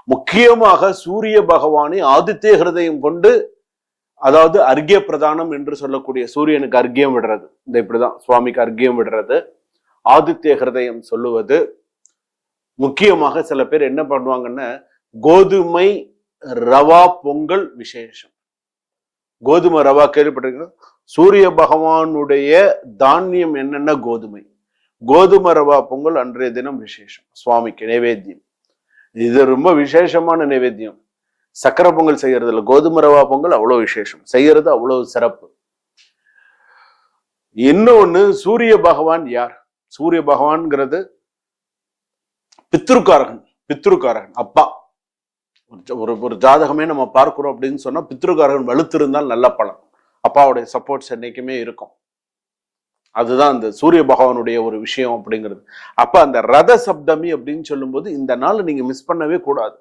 முக்கியமாக சூரிய பகவானை ஆதித்ய ஹிருதயம் கொண்டு, அதாவது அர்க்கிய பிரதானம் என்று சொல்லக்கூடிய சூரியனுக்கு அர்க்கியம் விடுறது, இந்த இப்படிதான் சுவாமிக்கு அர்க்கியம் விடுறது, ஆதித்ய ஹிருதயம் சொல்லுவது. முக்கியமாக சில பேர் என்ன பண்ணுவாங்கன்னா கோதுமை ரவா பொங்கல் விசேஷம். கோதுமை ரவா கேள்விப்பட்டிருக்கீங்க? சூரிய பகவானுடைய தானியம் என்னென்ன? கோதுமை. கோதுமை ரவா பொங்கல் அன்றைய தினம் விசேஷம், சுவாமிக்கு நைவேத்தியம். இது ரொம்ப விசேஷமான நைவேத்தியம். சக்கரை பொங்கல் செய்யறது இல்லை, கோதுமை ரவா பொங்கல் அவ்வளவு விசேஷம், செய்யறது அவ்வளவு சிறப்பு. இன்னொன்னு, சூரிய பகவான் யார்? சூரிய பகவான்ங்கிறது பித்ருக்காரகன். பித்ருக்காரகன் அப்பா. ஒரு ஜாதகமே நம்ம பார்க்கிறோம் அப்படின்னு சொன்னா பித்ருக்காரகன் வலுத்திருந்தால் நல்ல பலன், அப்பாவுடைய சப்போர்ட்ஸ் என்னைக்குமே இருக்கும். அதுதான் அந்த சூரிய பகவானுடைய ஒரு விஷயம் அப்படிங்கிறது. அப்ப அந்த ரத சப்தமி அப்படின்னு சொல்லும்போது இந்த நாள் நீங்க மிஸ் பண்ணவே கூடாது.